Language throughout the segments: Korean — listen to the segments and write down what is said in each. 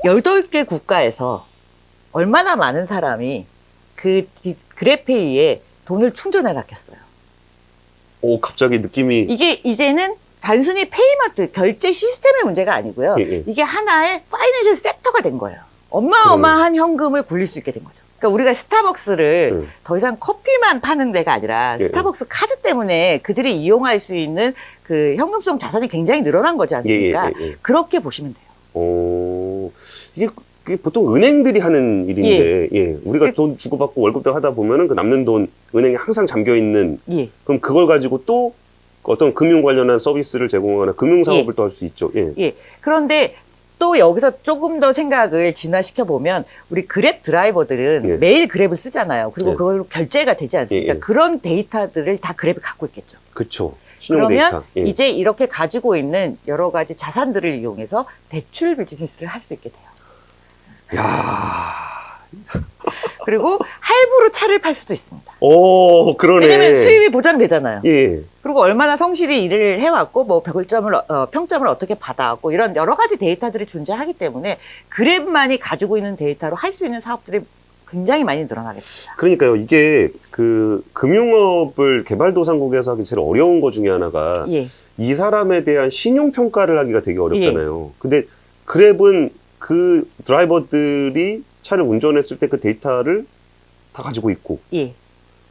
18개 국가에서 얼마나 많은 사람이 그 그랩페이에 돈을 충전해 놨겠어요. 오, 갑자기 느낌이. 이게 이제는 단순히 페이먼트, 결제 시스템의 문제가 아니고요. 예. 이게 하나의 파이낸셜 섹터가 된 거예요. 어마어마한 현금을 굴릴 수 있게 된 거죠. 그러니까 우리가 스타벅스를 더 이상 커피만 파는 데가 아니라 스타벅스 카드 때문에 그들이 이용할 수 있는 그 현금성 자산이 굉장히 늘어난 거지 않습니까? 그렇게 보시면 돼요. 오, 그게 보통 은행들이 하는 일인데, 우리가 돈 주고받고 월급도 하다 보면은 그 남는 돈 은행에 항상 잠겨 있는. 그럼 그걸 가지고 또 어떤 금융 관련한 서비스를 제공하거나 금융 사업을 또 할 수 있죠. 그런데 또 여기서 조금 더 생각을 진화시켜 보면 우리 그랩 드라이버들은 매일 그랩을 쓰잖아요. 그리고 그걸로 결제가 되지 않습니까? 그런 데이터들을 다 그랩이 갖고 있겠죠. 그렇죠. 신용 그러면 데이터. 이제 이렇게 가지고 있는 여러 가지 자산들을 이용해서 대출 비즈니스를 할 수 있게 돼요. 야. 그리고 할부로 차를 팔 수도 있습니다. 오, 그러네. 왜냐면 수입이 보장되잖아요. 예. 그리고 얼마나 성실히 일을 해왔고, 뭐, 평점을 어떻게 받아왔고, 이런 여러 가지 데이터들이 존재하기 때문에 그랩만이 가지고 있는 데이터로 할 수 있는 사업들이 굉장히 많이 늘어나겠습니다. 그러니까요, 이게 그 금융업을 개발도상국에서 하기 제일 어려운 것 중에 하나가 이 사람에 대한 신용평가를 하기가 되게 어렵잖아요. 근데 그랩은 그 드라이버들이 차를 운전했을 때 그 데이터를 다 가지고 있고,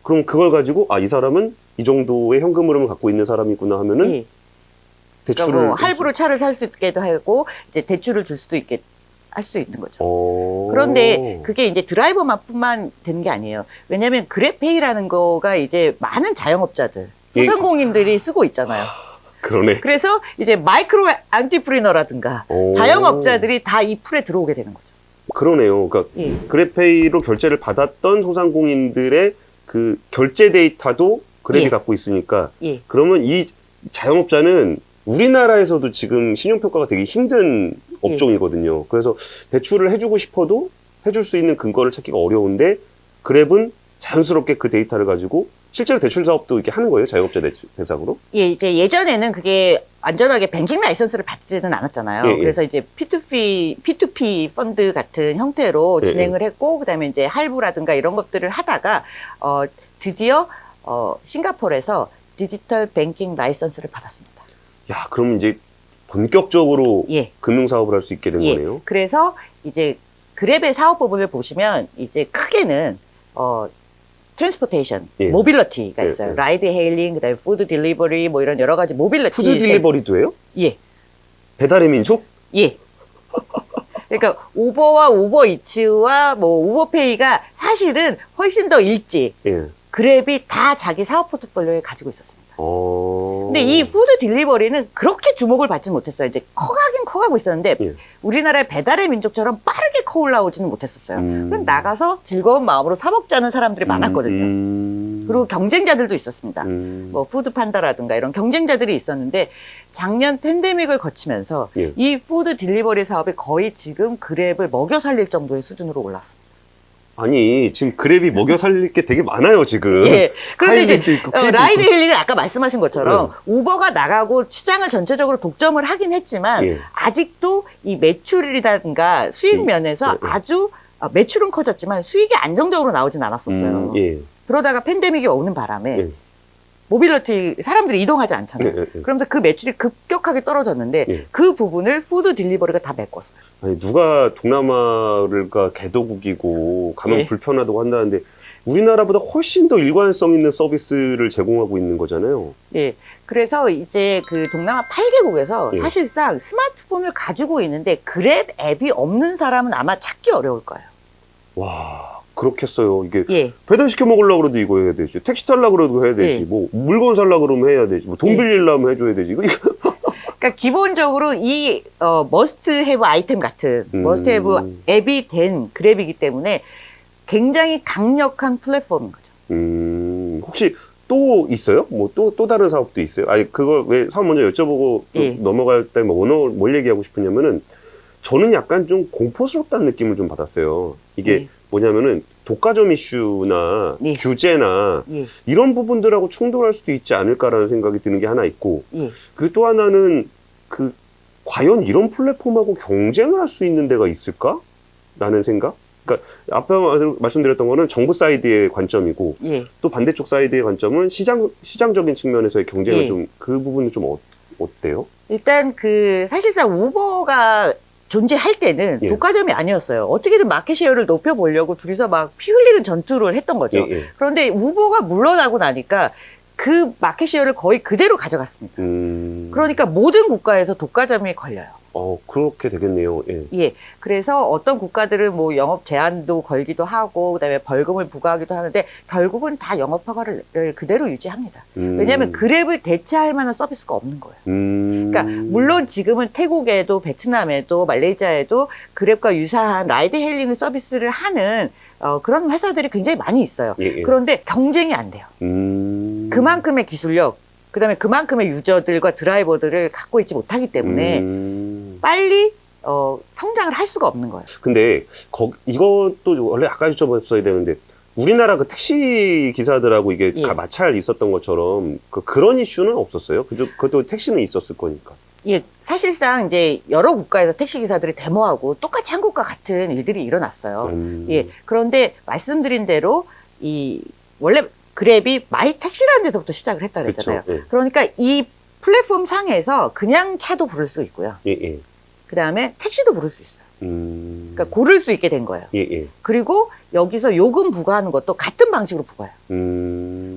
그럼 그걸 가지고 이 사람은 이 정도의 현금 흐름을 갖고 있는 사람이구나 하면은 대출을 그러니까 뭐 할부로 차를 살 수 있게도 하고 이제 대출을 줄 수도 있게 할 수 있는 거죠. 그런데 그게 이제 드라이버만뿐만 되는 게 아니에요. 왜냐하면 그랩페이라는 거가 이제 많은 자영업자들, 소상공인들이 쓰고 있잖아요. 그러네. 그래서 이제 마이크로 안티프리너라든가 자영업자들이 다 이 풀에 들어오게 되는 거죠. 그러네요. 그러니까 그랩페이로 결제를 받았던 소상공인들의 그 결제 데이터도 그랩이 갖고 있으니까 그러면 이 자영업자는 우리나라에서도 지금 신용평가가 되게 힘든 업종이거든요. 그래서 대출을 해주고 싶어도 해줄 수 있는 근거를 찾기가 어려운데 그랩은 자연스럽게 그 데이터를 가지고 실제로 대출 사업도 이렇게 하는 거예요? 자영업자 대상으로? 이제 예전에는 그게 안전하게 뱅킹 라이선스를 받지는 않았잖아요. 그래서 이제 P2P 펀드 같은 형태로 진행을 했고, 그 다음에 이제 할부라든가 이런 것들을 하다가, 드디어, 싱가포르에서 디지털 뱅킹 라이선스를 받았습니다. 야, 그럼 이제 본격적으로 금융사업을 할 수 있게 된 거네요? 그래서 이제 그랩의 사업 부분을 보시면 이제 크게는, 트랜스포테이션, 모빌리티가 있어요. 라이드 헤일링, 그다음에 푸드 딜리버리, 뭐 이런 여러 가지 모빌리티. 푸드 딜리버리도 해요? 예. 배달의 민족? 예. 그러니까 우버와 우버이츠와 뭐 우버페이가 사실은 훨씬 더 일찍 그랩이 다 자기 사업 포트폴리오에 가지고 있었습니다. 근데 이 푸드 딜리버리는 그렇게 주목을 받지 못했어요. 이제 커가긴 커가고 있었는데 우리나라의 배달의 민족처럼 빠르게 커 올라오지는 못했었어요. 그럼 나가서 즐거운 마음으로 사 먹자는 사람들이 많았거든요. 그리고 경쟁자들도 있었습니다. 뭐 푸드판다라든가 이런 경쟁자들이 있었는데 작년 팬데믹을 거치면서 이 푸드 딜리버리 사업이 거의 지금 그랩을 먹여 살릴 정도의 수준으로 올랐습니다. 아니, 지금 그랩이 먹여 살릴 게 되게 많아요, 지금. 그런데 이제, 라이드 힐링은 아까 말씀하신 것처럼, 우버가 나가고 시장을 전체적으로 독점을 하긴 했지만, 아직도 이 매출이라든가 수익 면에서 아주, 매출은 커졌지만 수익이 안정적으로 나오진 않았었어요. 그러다가 팬데믹이 오는 바람에, 모빌리티, 사람들이 이동하지 않잖아요. 그러면서 그 매출이 급격하게 떨어졌는데 그 부분을 푸드 딜리버리가 다 메꿨어요. 아니, 누가 동남아가 개도국이고 가면 불편하다고 한다는데 우리나라보다 훨씬 더 일관성 있는 서비스를 제공하고 있는 거잖아요. 그래서 이제 그 동남아 8개국에서 사실상 스마트폰을 가지고 있는데 그랩 앱이 없는 사람은 아마 찾기 어려울 거예요. 와. 그렇겠어요. 이게 배달시켜 먹으려고 그래도 이거 해야 되지. 택시 타려고 그래도 해야 되지. 뭐 물건 살려고 그러면 해야 되지. 뭐 돈 빌리려면 해줘야 되지. 그러니까 기본적으로 이 머스트 해브 아이템 같은 머스트 해브 앱이 된 그랩이기 때문에 굉장히 강력한 플랫폼인 거죠. 혹시 또 있어요? 뭐 또 다른 사업도 있어요? 아니 그거 왜 사업 먼저 여쭤보고 넘어갈 때 뭐 오늘 뭘 얘기하고 싶으냐면은 저는 약간 좀 공포스럽다는 느낌을 좀 받았어요. 이게 뭐냐면은 독과점 이슈나 규제나 이런 부분들하고 충돌할 수도 있지 않을까라는 생각이 드는 게 하나 있고 그리고 또 하나는 그 과연 이런 플랫폼하고 경쟁을 할 수 있는 데가 있을까? 라는 생각? 그러니까 앞에 말씀드렸던 거는 정부 사이드의 관점이고 예. 또 반대쪽 사이드의 관점은 시장적인 측면에서의 경쟁을 예. 좀 그 부분은 좀 어때요? 일단 사실상 우버가 존재할 때는 예. 독과점이 아니었어요. 어떻게든 마켓 쉐어를 높여보려고 둘이서 막 피 흘리는 전투를 했던 거죠. 예, 예. 그런데 우버가 물러나고 나니까 그 마켓 쉐어를 거의 그대로 가져갔습니다. 그러니까 모든 국가에서 독과점이 걸려요. 그렇게 되겠네요. 예. 예. 그래서 어떤 국가들은 뭐 영업 제한도 걸기도 하고, 그다음에 벌금을 부과하기도 하는데, 결국은 다 영업 허가를 그대로 유지합니다. 왜냐하면 그랩을 대체할 만한 서비스가 없는 거예요. 그러니까, 물론 지금은 태국에도, 베트남에도, 말레이시아에도 그랩과 유사한 라이드 헤일링 서비스를 하는 그런 회사들이 굉장히 많이 있어요. 예, 예. 그런데 경쟁이 안 돼요. 그만큼의 기술력, 그다음에 그만큼의 유저들과 드라이버들을 갖고 있지 못하기 때문에 빨리 성장을 할 수가 없는 거예요. 근데 이것도 원래 아까 여쭤봤어야 되는데 우리나라 그 택시 기사들하고 이게 예. 마찰 있었던 것처럼 그런 이슈는 없었어요? 그것도 택시는 있었을 거니까. 예, 사실상 이제 여러 국가에서 택시 기사들이 데모하고 똑같이 한국과 같은 일들이 일어났어요. 예, 그런데 말씀드린 대로 원래 그랩이 마이 택시라는 데서부터 시작을 했다 그랬잖아요. 그쵸, 예. 그러니까 이 플랫폼 상에서 그냥 차도 부를 수 있고요. 예, 예. 그 다음에 택시도 부를 수 있어요. 그러니까 고를 수 있게 된 거예요. 예, 예. 그리고 여기서 요금 부과하는 것도 같은 방식으로 부과해요.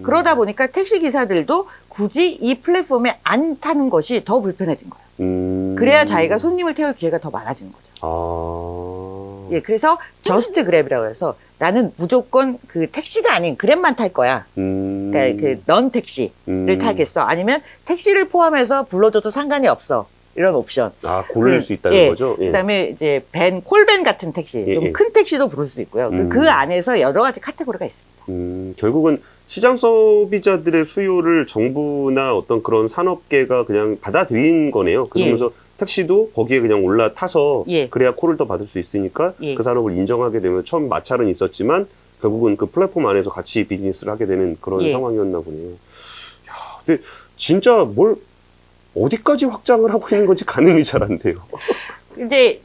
그러다 보니까 택시 기사들도 굳이 이 플랫폼에 안 타는 것이 더 불편해진 거예요. 그래야 자기가 손님을 태울 기회가 더 많아지는 거죠. 예, 그래서 저스트 그랩이라고 해서 나는 무조건 그 택시가 아닌 그랩만 탈 거야. 그러니까 그 넌 택시를 타겠어. 아니면 택시를 포함해서 불러줘도 상관이 없어. 이런 옵션. 고를 수 있다는 예, 거죠? 예. 그다음에 이제 콜밴 같은 택시, 예, 좀 예. 큰 택시도 부를 수 있고요. 그 안에서 여러 가지 카테고리가 있습니다. 결국은 시장 소비자들의 수요를 정부나 어떤 그런 산업계가 그냥 받아들인 거네요. 그러면서 택시도 거기에 그냥 올라타서 예. 그래야 콜을 더 받을 수 있으니까 예. 그 산업을 인정하게 되면 처음 마찰은 있었지만 결국은 그 플랫폼 안에서 같이 비즈니스를 하게 되는 그런 예. 상황이었나 보네요. 야, 근데 진짜 어디까지 확장을 하고 있는 건지 가늠이 잘 안 돼요. 이제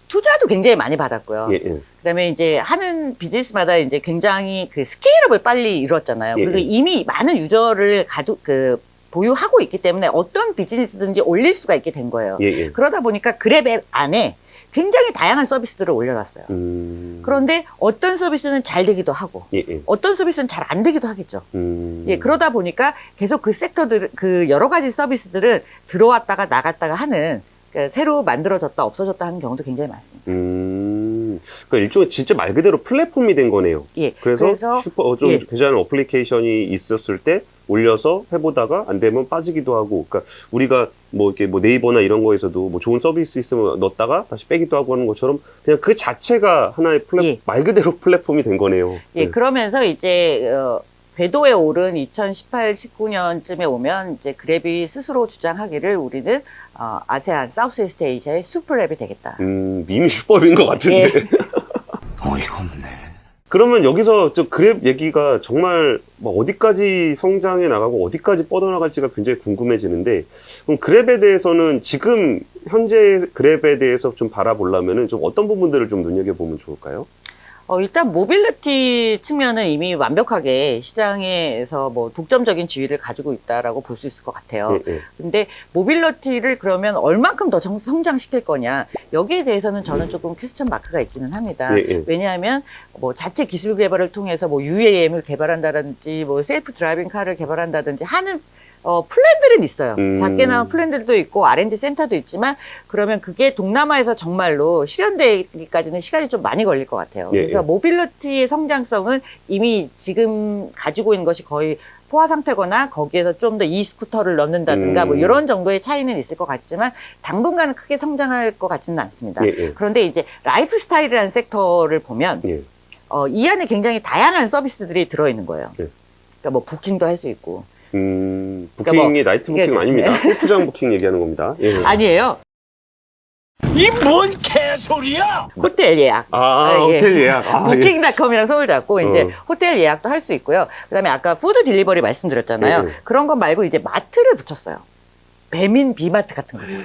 투자도 굉장히 많이 받았고요. 예, 예. 그다음에 이제 하는 비즈니스마다 이제 굉장히 그 스케일업을 빨리 이뤘잖아요. 예, 그리고 예. 이미 많은 유저를 보유하고 있기 때문에 어떤 비즈니스든지 올릴 수가 있게 된 거예요. 예, 예. 그러다 보니까 그랩 앱 안에 굉장히 다양한 서비스들을 올려놨어요. 그런데 어떤 서비스는 잘 되기도 하고, 예, 예. 어떤 서비스는 잘 안 되기도 하겠죠. 예, 그러다 보니까 계속 그 섹터들, 그 여러 가지 서비스들은 들어왔다가 나갔다가 하는, 그러니까 새로 만들어졌다 없어졌다 하는 경우도 굉장히 많습니다. 그러니까 일종의 진짜 말 그대로 플랫폼이 된 거네요. 예, 그래서 좀 예. 괜찮은 어플리케이션이 있었을 때 올려서 해보다가 안 되면 빠지기도 하고, 그러니까 우리가 이렇게 네이버나 이런 거에서도 좋은 서비스 있으면 넣었다가 다시 빼기도 하고 하는 것처럼 그냥 그 자체가 하나의 예. 말 그대로 플랫폼이 된 거네요. 예, 네. 그러면서 이제 궤도에 오른 2018, 19년쯤에 오면 이제 그랩이 스스로 주장하기를 우리는 아세안, 사우스이스트 에이시아의 슈퍼랩이 되겠다. 이미 슈퍼인 것 같은데. 예. 어이가 없네. 그러면 여기서 그랩 얘기가 정말 어디까지 성장해 나가고 어디까지 뻗어나갈지가 굉장히 궁금해지는데, 그럼 그랩에 대해서는 지금 현재 그랩에 대해서 좀 바라보려면은 좀 어떤 부분들을 좀 눈여겨보면 좋을까요? 일단 모빌리티 측면은 이미 완벽하게 시장에서 독점적인 지위를 가지고 있다라고 볼 수 있을 것 같아요. 예, 예. 근데 모빌리티를 그러면 얼만큼 더 성장시킬 거냐, 여기에 대해서는 저는 조금 퀘스천 마크가 있기는 합니다. 예, 예. 왜냐하면 자체 기술 개발을 통해서 UAM을 개발한다든지 셀프 드라이빙 카를 개발한다든지 하는 플랜들은 있어요. 작게 나온 플랜들도 있고 R&D 센터도 있지만, 그러면 그게 동남아에서 정말로 실현되기까지는 시간이 좀 많이 걸릴 것 같아요. 예, 그래서 예. 모빌리티의 성장성은 이미 지금 가지고 있는 것이 거의 포화 상태거나 거기에서 좀 더 이스쿠터를 넣는다든가 이런 정도의 차이는 있을 것 같지만 당분간은 크게 성장할 것 같지는 않습니다. 예, 예. 그런데 이제 라이프 스타일이라는 섹터를 보면 예. 이 안에 굉장히 다양한 서비스들이 들어있는 거예요. 예. 그러니까 부킹도 할 수 있고. 부킹이 나이트 부킹 이게- 아닙니다. 골프장 부킹 얘기하는 겁니다. 예. 아니에요. 이 뭔 개소리야! 호텔 예약. 예. 호텔 예약. 예. 부킹닷컴이랑 손을 잡고 이제 어. 호텔 예약도 할 수 있고요. 그다음에 아까 푸드 딜리버리 말씀드렸잖아요. 예, 예. 그런 것 말고 이제 마트를 붙였어요. 배민 비마트 같은 거죠.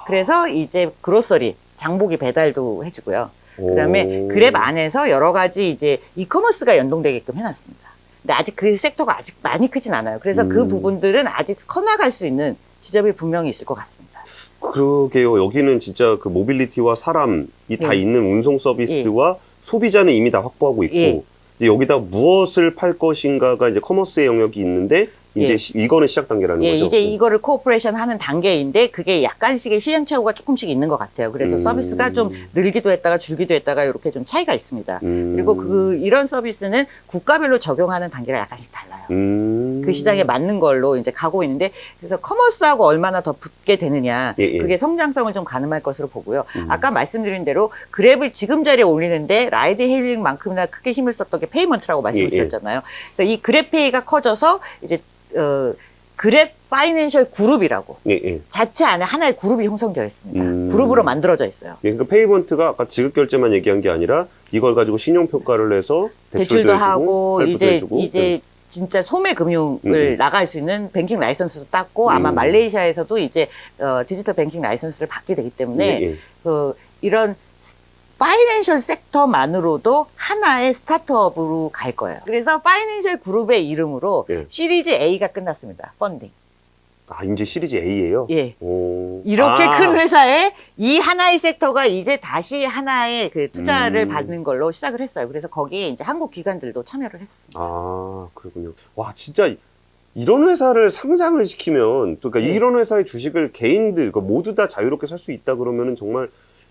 그래서 이제 그로서리, 장보기 배달도 해주고요. 그다음에 그랩 안에서 여러 가지 이제 이커머스가 연동되게끔 해놨습니다. 근데 아직 그 섹터가 아직 많이 크진 않아요. 그래서 그 부분들은 아직 커나갈 수 있는 지점이 분명히 있을 것 같습니다. 그러게요. 여기는 진짜 그 모빌리티와 사람이 다 있는 운송 서비스와 소비자는 이미 다 확보하고 있고 이제 여기다 무엇을 팔 것인가가 이제 커머스의 영역이 있는데 이제 이거는 시작 단계라는 거죠. 이제 이거를 코오퍼레이션 하는 단계인데 그게 약간씩의 시행착오가 조금씩 있는 것 같아요. 그래서 서비스가 좀 늘기도 했다가 줄기도 했다가 이렇게 좀 차이가 있습니다. 그리고 이런 서비스는 국가별로 적용하는 단계가 약간씩 달라요. 그 시장에 맞는 걸로 이제 가고 있는데 그래서 커머스하고 얼마나 더 붙게 되느냐 그게 성장성을 좀 가늠할 것으로 보고요. 아까 말씀드린 대로 그랩을 지금 자리에 올리는데 라이드 헤일링만큼이나 크게 힘을 썼던 게 페이먼트라고 말씀드렸잖아요. 그래서 이 그랩페이가 커져서 이제 그랩 파이낸셜 그룹이라고 자체 안에 하나의 그룹이 형성되어 있습니다. 그룹으로 만들어져 있어요. 그러니까 페이먼트가 아까 지급 결제만 얘기한 게 아니라 이걸 가지고 신용 평가를 해서 대출도 하고 이제 진짜 소매 금융을 나갈 수 있는 뱅킹 라이선스도 땄고 아마 말레이시아에서도 이제 디지털 뱅킹 라이선스를 받게 되기 때문에 이런 파이낸셜 섹터만으로도 하나의 스타트업으로 갈 거예요. 그래서 파이낸셜 그룹의 이름으로 시리즈 A가 끝났습니다. 펀딩. 아, 이제 시리즈 A예요? 예. 이렇게 큰 회사에 이 하나의 섹터가 이제 다시 하나의 그 투자를 받는 걸로 시작을 했어요. 그래서 거기에 이제 한국 기관들도 참여를 했었습니다. 아, 그렇군요. 와, 진짜 이런 회사를 상장을 시키면, 그러니까 이런 회사의 주식을 개인들, 그러니까 모두 다 자유롭게 살 수 있다 그러면은 정말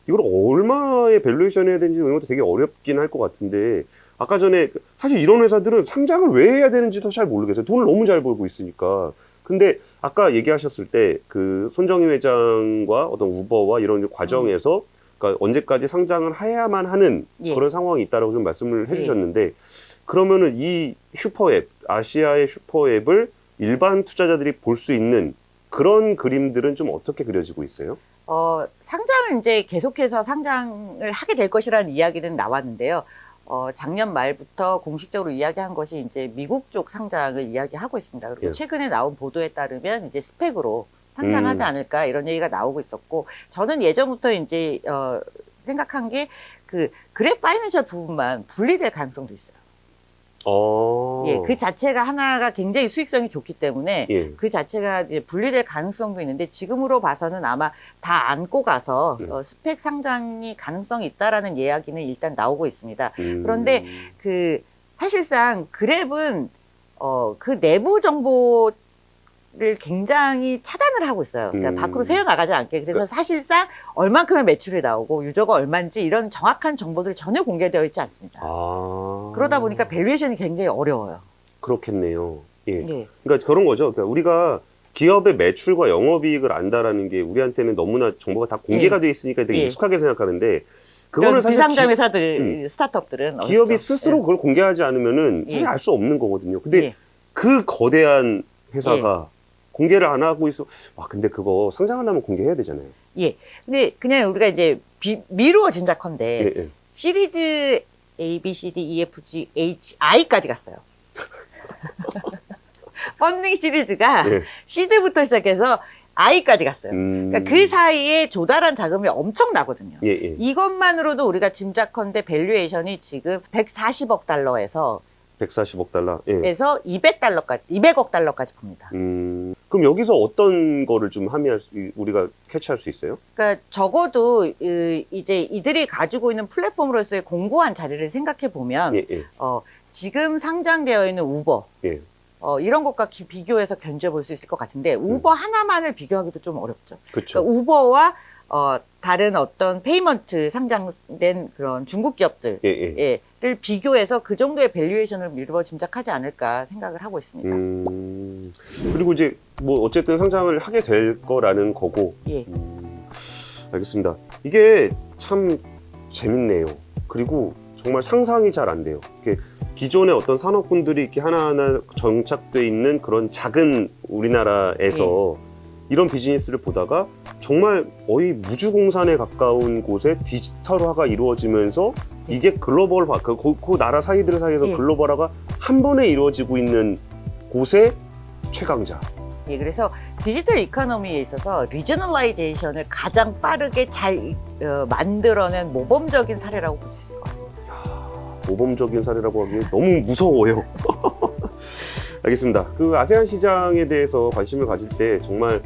이걸 얼마의 밸류에이션 해야 되는지 이런 것도 되게 어렵긴 할 것 같은데 아까 전에 사실 이런 회사들은 상장을 왜 해야 되는지도 잘 모르겠어요. 돈을 너무 잘 벌고 있으니까. 근데 아까 얘기하셨을 때 그 손정희 회장과 어떤 우버와 이런 과정에서 그러니까 언제까지 상장을 해야만 하는 그런 상황이 있다라고 좀 말씀을 해주셨는데 그러면은 이 슈퍼앱, 아시아의 슈퍼앱을 일반 투자자들이 볼 수 있는 그런 그림들은 좀 어떻게 그려지고 있어요? 상장은 이제 계속해서 상장을 하게 될 것이라는 이야기는 나왔는데요. 작년 말부터 공식적으로 이야기한 것이 이제 미국 쪽 상장을 이야기하고 있습니다. 그리고 최근에 나온 보도에 따르면 이제 스펙으로 상장하지 않을까 이런 얘기가 나오고 있었고, 저는 예전부터 이제, 생각한 게 그랩 파이낸셜 부분만 분리될 가능성도 있어요. 그 자체가 하나가 굉장히 수익성이 좋기 때문에 그 자체가 이제 분리될 가능성도 있는데 지금으로 봐서는 아마 다 안고 가서 스펙 상장이 가능성이 있다라는 이야기는 일단 나오고 있습니다. 그런데 사실상 그랩은 그 내부 정보를 굉장히 차단을 하고 있어요. 그러니까 밖으로 새어나가지 않게. 그래서 사실상 얼만큼의 매출이 나오고 유저가 얼마인지 이런 정확한 정보들이 전혀 공개되어 있지 않습니다. 그러다 보니까 밸류에이션이 굉장히 어려워요. 그렇겠네요. 그러니까 그런 거죠. 그러니까 우리가 기업의 매출과 영업이익을 안다라는 게 우리한테는 너무나 정보가 다 공개가 돼 있으니까 되게 익숙하게 생각하는데 그거는 사실 비상장 회사들, 스타트업들은 기업이 스스로 그걸 공개하지 않으면은 사실 알 수 없는 거거든요. 근데 그 거대한 회사가 공개를 안 하고 있어. 와, 근데 그거 상장하려면 공개해야 되잖아요. 근데 그냥 우리가 이제 미루어 짐작컨대 시리즈 A, B, C, D, E, F, G, H, I까지 갔어요. 펀딩 시리즈가 C부터 시작해서 I까지 갔어요. 그러니까 그 사이에 조달한 자금이 엄청나거든요. 이것만으로도 우리가 짐작컨대 밸류에이션이 지금 140억 달러에서 140억 달러. 에서 200억 달러까지 봅니다. 그럼 여기서 어떤 거를 좀 우리가 캐치할 수 있어요? 그러니까 적어도 이제 이들이 가지고 있는 플랫폼으로서의 공고한 자리를 생각해 보면 지금 상장되어 있는 우버 이런 것과 비교해서 견뎌볼 수 있을 것 같은데 우버 하나만을 비교하기도 좀 어렵죠. 그러니까 우버와 다른 어떤 페이먼트 상장된 그런 중국 기업들을 비교해서 그 정도의 밸류에이션을 미루어 짐작하지 않을까 생각을 하고 있습니다. 그리고 이제 뭐 어쨌든 상장을 하게 될 거라는 거고. 알겠습니다. 이게 참 재밌네요. 그리고 정말 상상이 잘 안 돼요. 기존의 어떤 산업군들이 이렇게 하나하나 정착돼 있는 그런 작은 우리나라에서 이런 비즈니스를 보다가 정말 거의 무주공산에 가까운 곳에 디지털화가 이루어지면서 이게 글로벌화, 그 나라 사이에서 글로벌화가 한 번에 이루어지고 있는 곳의 최강자. 예, 그래서 디지털 이코노미에 있어서 리저널라이제이션을 가장 빠르게 잘 만들어낸 모범적인 사례라고 볼 수 있을 것 같습니다. 모범적인 사례라고 하기에 너무 무서워요. 알겠습니다. 그 아세안 시장에 대해서 관심을 가질 때 정말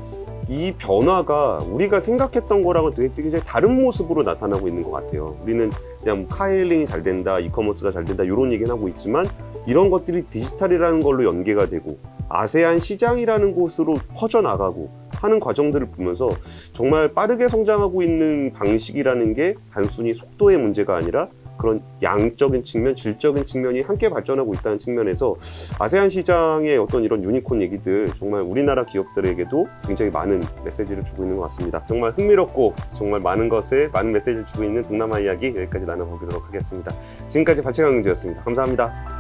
이 변화가 우리가 생각했던 거랑은 되게 굉장히 다른 모습으로 나타나고 있는 것 같아요. 우리는 그냥 카일링이 잘 된다, 이커머스가 잘 된다 이런 얘기는 하고 있지만 이런 것들이 디지털이라는 걸로 연계가 되고 아세안 시장이라는 곳으로 퍼져나가고 하는 과정들을 보면서 정말 빠르게 성장하고 있는 방식이라는 게 단순히 속도의 문제가 아니라 그런 양적인 측면, 질적인 측면이 함께 발전하고 있다는 측면에서 아세안 시장의 어떤 이런 유니콘 얘기들 정말 우리나라 기업들에게도 굉장히 많은 메시지를 주고 있는 것 같습니다. 정말 흥미롭고 정말 많은 것에 많은 메시지를 주고 있는 동남아 이야기 여기까지 나눠보도록 하겠습니다. 지금까지 발칙한 경제였습니다. 감사합니다.